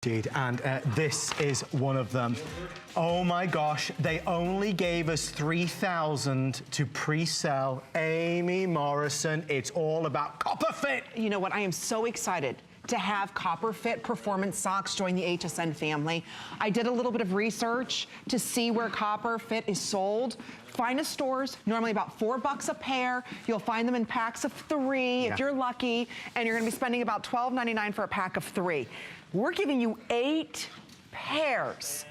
And this is one of them. Oh my gosh, they only gave us 3,000 to pre-sell. Amy Morrison, it's all about Copper Fit. You know what, I am so excited to have Copper Fit Performance Socks join the HSN family. I did a little bit of research to see where Copper Fit is sold. Finest stores, normally about $4 a pair. You'll find them in packs of 3 if you're lucky, and you're gonna be spending about $12.99 for a pack of 3. We're giving you 8 pairs.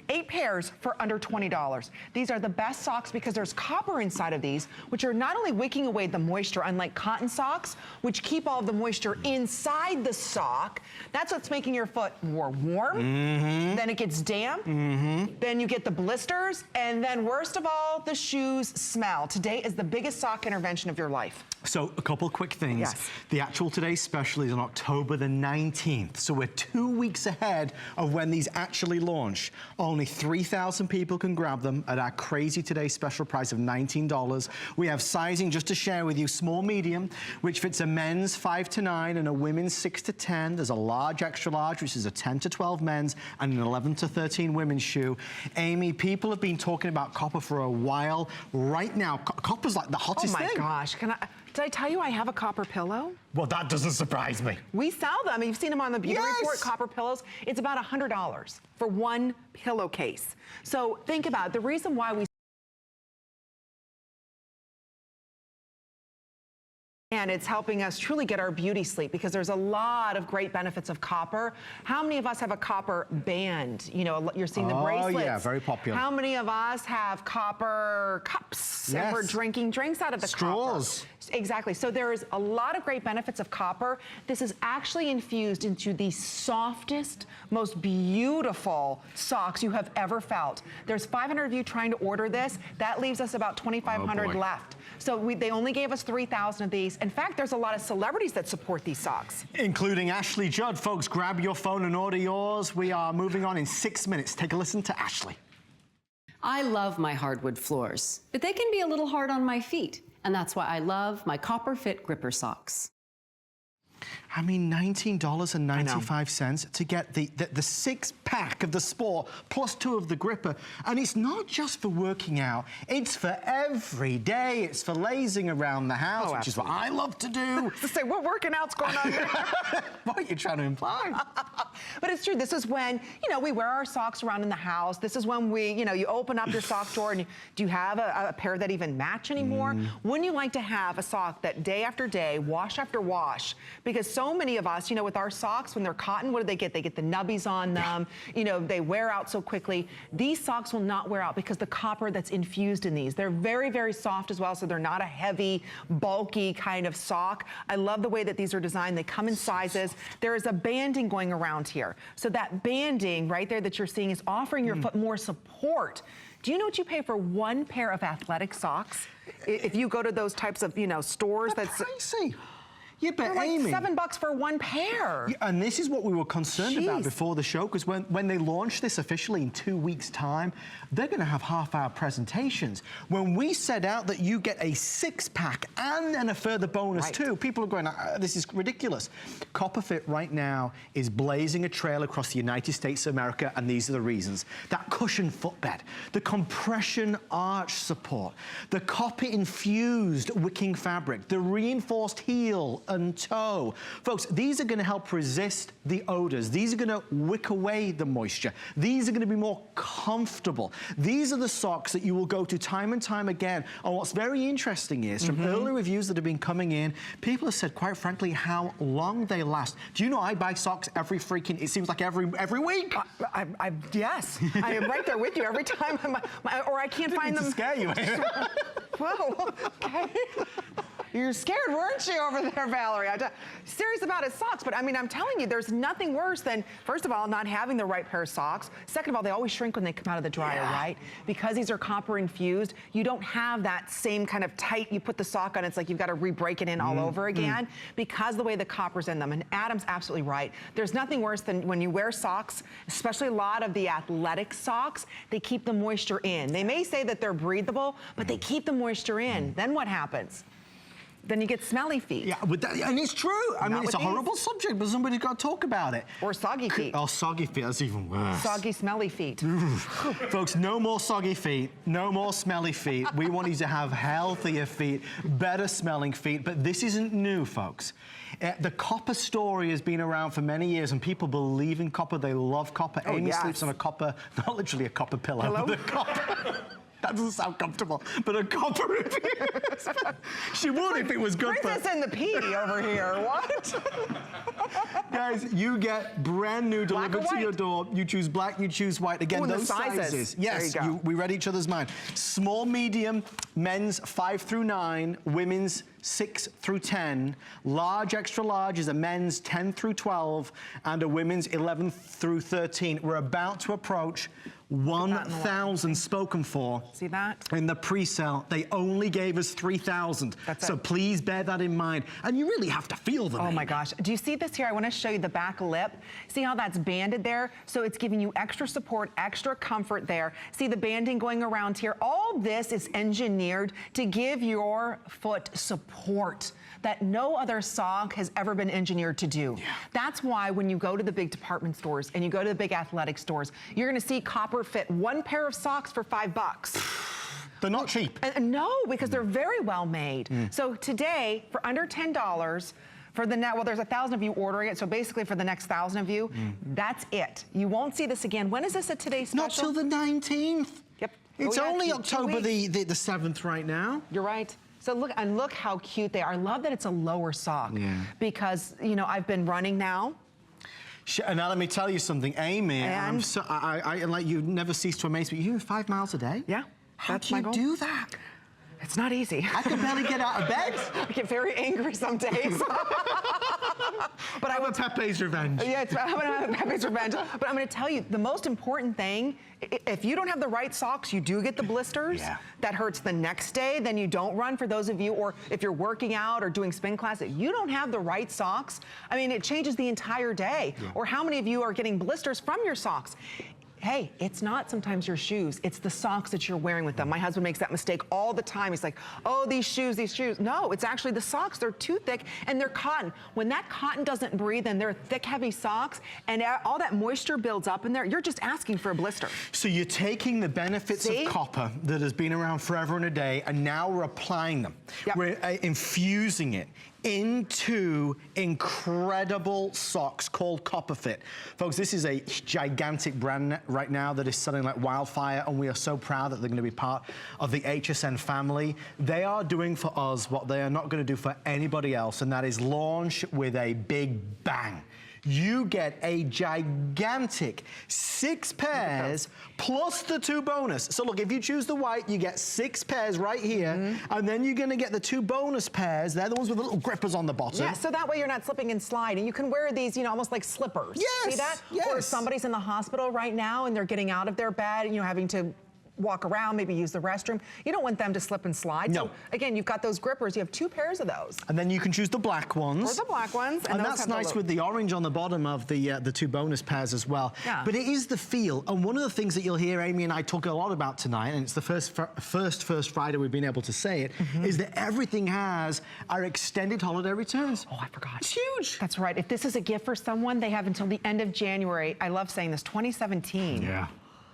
8 pairs for under $20. These are the best socks because there's copper inside of these, which are not only wicking away the moisture, unlike cotton socks, which keep all of the moisture inside the sock. That's what's making your foot more warm. Then it gets damp. Then you get the blisters. And then worst of all, the shoes smell. Today is the biggest sock intervention of your life. So a couple quick things. Yes. The actual today's special is on October the 19th. So we're 2 weeks ahead of when these actually launch. Only 3,000 people can grab them at our crazy today special price of $19. We have sizing just to share with you, small, medium, which fits a men's 5 to 9 and a women's 6 to 10. There's a large, extra large, which is a 10 to 12 men's and an 11 to 13 women's shoe. Amy, people have been talking about copper for a while. Right now, copper's like the hottest thing. Oh my gosh, did I tell you I have a copper pillow? Well, that doesn't surprise me. We sell them. You've seen them on the Beauty Report, copper pillows. It's about $100 for one pillowcase. So think about it. The reason why we and it's helping us truly get our beauty sleep because there's a lot of great benefits of copper. How many of us have a copper band? You know, you're seeing the bracelets. Oh yeah, very popular. How many of us have copper cups and we're drinking drinks out of the straws? Copper? Exactly. So there's a lot of great benefits of copper. This is actually infused into the softest, most beautiful socks you have ever felt. There's 500 of you trying to order this. That leaves us about 2,500 left. So they only gave us 3,000 of these. In fact, there's a lot of celebrities that support these socks. Including Ashley Judd. Folks, grab your phone and order yours. We are moving on in 6 minutes. Take a listen to Ashley. I love my hardwood floors, but they can be a little hard on my feet. And that's why I love my Copper Fit gripper socks. I mean, $19.95 to get the 6-pack of the Sport plus 2 of the gripper. And it's not just for working out, it's for every day. It's for lazing around the house, which is what I love to do. To say, what working out's going on there? What are you trying to imply? But it's true, this is when, you know, we wear our socks around in the house. This is when we, you know, you open up your sock drawer and do you have a pair that even match anymore? Wouldn't you like to have a sock that day after day, wash after wash? Because so many of us, you know, with our socks, when they're cotton, what do they get? They get the nubbies on them. You know, they wear out so quickly. These socks will not wear out because the copper that's infused in these. They're very, very soft as well, so they're not a heavy, bulky kind of sock. I love the way that these are designed. They come in sizes. There is a banding going around here. So that banding right there that you're seeing is offering your foot more support. Do you know what you pay for one pair of athletic socks? If you go to those types of, you know, stores, that's pricey. Yeah, but like Amy, $7 for one pair. Yeah, and this is what we were concerned about before the show, because when they launch this officially in 2 weeks' time, they're going to have half-hour presentations. When we set out that you get a 6-pack and then a further bonus too, people are going, this is ridiculous. Copper Fit right now is blazing a trail across the United States of America, and these are the reasons. That cushioned footbed, the compression arch support, the copper-infused wicking fabric, the reinforced heel and toe. Folks, these are going to help resist the odors. These are going to wick away the moisture. These are going to be more comfortable. These are the socks that you will go to time and time again. And what's very interesting is, from early reviews that have been coming in, people have said, quite frankly, how long they last. Do you know I buy socks every freaking, it seems like every week? Yes, I am right there with you every time, or I can't find them. To scare you. Whoa, okay. You're scared, weren't you, over there, Valerie? I'm serious about his socks, but I mean, I'm telling you, there's nothing worse than, first of all, not having the right pair of socks. Second of all, they always shrink when they come out of the dryer, right? Because these are copper infused, you don't have that same kind of tight, you put the sock on, it's like you've got to re-break it in all over again, because the way the copper's in them. And Adam's absolutely right. There's nothing worse than when you wear socks, especially a lot of the athletic socks, they keep the moisture in. They may say that they're breathable, but they keep the moisture in. Then what happens? then you get smelly feet. Yeah, and it's true. I mean, it's a horrible subject, but somebody's got to talk about it. Or soggy feet. Oh, soggy feet, that's even worse. Soggy, smelly feet. Folks, no more soggy feet, no more smelly feet. We want you to have healthier feet, better smelling feet, but this isn't new, folks. The copper story has been around for many years, and people believe in copper. They love copper. Oh, Amy yes. sleeps on a copper, not literally a copper pillow, but a copper. That doesn't sound comfortable, but a copper infused. She would if it was good for... Princess and the Pea over here, what? Guys, you get brand new delivered to your door. You choose black, you choose white. Again, Ooh, those the sizes. Yes, There you go. we read each other's mind. Small, medium, men's 5 through 9, women's 6 through 10. Large, extra large is a men's 10 through 12, and a women's 11 through 13. We're about to approach 1,000 spoken for. See that? In the pre-sale, they only gave us 3,000. So please bear that in mind. And you really have to feel them. Oh my gosh. Do you see this here? I want to show you the back lip. See how that's banded there? So it's giving you extra support, extra comfort there. See the banding going around here? All this is engineered to give your foot support that no other sock has ever been engineered to do. Yeah. That's why when you go to the big department stores and you go to the big athletic stores, you're gonna see Copper Fit, one pair of socks for $5. They're not cheap. No, because they're very well made. So today, for under $10, for the well, there's 1,000 of you ordering it, so basically for the next 1,000 of you, that's it. You won't see this again. When is this at today's special? Not till the 19th. Yep. It's only October the 7th right now. You're right. So look how cute they are. I love that it's a lower sock because, you know, I've been running now. And now let me tell you something, Amy, and I like you never cease to amaze me. You do 5 miles a day? Yeah. How do you do that? It's not easy. I can barely get out of bed. I get very angry some days. But I want Pepe's revenge. Yeah, I'm gonna have Pepe's revenge. But I'm gonna tell you, the most important thing, if you don't have the right socks, you do get the blisters. Yeah. That hurts the next day, then you don't run for those of you, or if you're working out or doing spin class, if you don't have the right socks, I mean, it changes the entire day. Yeah. Or how many of you are getting blisters from your socks? Hey, it's not sometimes your shoes, it's the socks that you're wearing with them. My husband makes that mistake all the time. He's like, oh, these shoes. No, it's actually the socks. They're too thick and they're cotton. When that cotton doesn't breathe and they're thick, heavy socks and all that moisture builds up in there, you're just asking for a blister. So you're taking the benefits of copper that has been around forever and a day, and now we're applying them. Yep. We're infusing it into incredible socks called Copper Fit. Folks, this is a gigantic brand right now that is selling like wildfire, and we are so proud that they're going to be part of the HSN family. They are doing for us what they are not going to do for anybody else, and that is launch with a big bang. You get a gigantic 6 pairs plus the 2 bonus. So look, if you choose the white, you get 6 pairs right here, and then you're gonna get the 2 bonus pairs. They're the ones with the little grippers on the bottom. Yeah, so that way you're not slipping and sliding. You can wear these, you know, almost like slippers. Yes, see that? yes. Or if somebody's in the hospital right now and they're getting out of their bed, you know, having to walk around, maybe use the restroom. You don't want them to slip and slide. No. So again, you've got those grippers. You have 2 pairs of those. And then you can choose the black ones. Or the black ones. And that's nice with the orange on the bottom of the 2 bonus pairs as well. Yeah. But it is the feel. And one of the things that you'll hear Amy and I talk a lot about tonight, and it's the first Friday we've been able to say it, is that everything has our extended holiday returns. Oh, I forgot. It's huge. That's right. If this is a gift for someone, they have until the end of January. I love saying this, 2017. Yeah.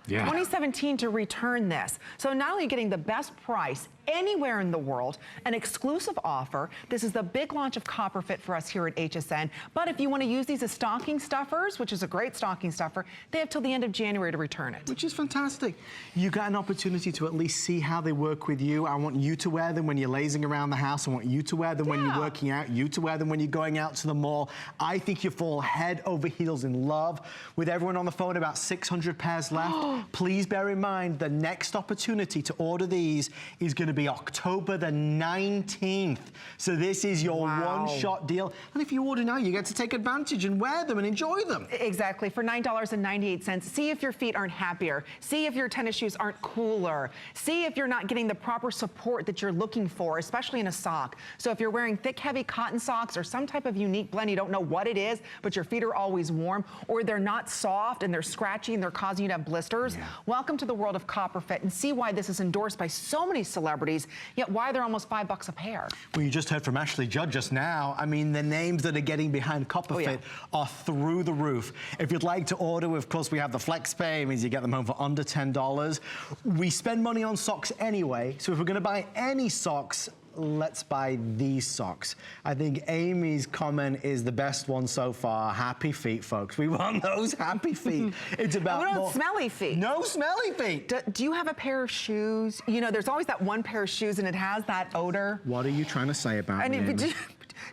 2017 to return this. So not only getting the best price anywhere in the world, an exclusive offer. This is the big launch of Copper Fit for us here at HSN. But if you want to use these as stocking stuffers, which is a great stocking stuffer, they have till the end of January to return it. Which is fantastic. You got an opportunity to at least see how they work with you. I want you to wear them when you're lazing around the house. I want you to wear them when you're working out. You to wear them when you're going out to the mall. I think you fall head over heels in love. With everyone on the phone, about 600 pairs left. Please bear in mind the next opportunity to order these is going to be October the 19th. So this is your one-shot deal. And if you order now, you get to take advantage and wear them and enjoy them. Exactly, for $9.98. See if your feet aren't happier. See if your tennis shoes aren't cooler. See if you're not getting the proper support that you're looking for, especially in a sock. So if you're wearing thick, heavy cotton socks or some type of unique blend, you don't know what it is, but your feet are always warm, or they're not soft and they're scratchy and they're causing you to have blisters, welcome to the world of Copper Fit, and see why this is endorsed by so many celebrities celebrities, yet why they're almost $5 a pair. Well, you just heard from Ashley Judd just now. I mean, the names that are getting behind CopperFit are through the roof. If you'd like to order, of course, we have the FlexPay. It means you get them home for under $10. We spend money on socks anyway, so if we're going to buy any socks, let's buy these socks. I think Amy's comment is the best one so far. Happy feet, folks. We want those happy feet. It's about we don't smelly feet. No smelly feet. Do you have a pair of shoes? You know, there's always that one pair of shoes and it has that odor. What are you trying to say about me, Amy? Do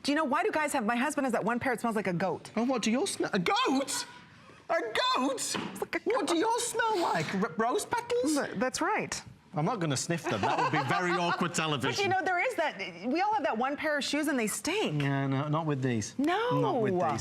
you know, why do guys have, my husband has that one pair, it smells like a goat. Oh, what do yours smell? A goat? A goat? What do yours smell like? Rose petals? That's right. I'm not going to sniff them. That would be very awkward television. But you know, there is that, we all have that one pair of shoes and they stink. Yeah, no, not with these. No. Not with these.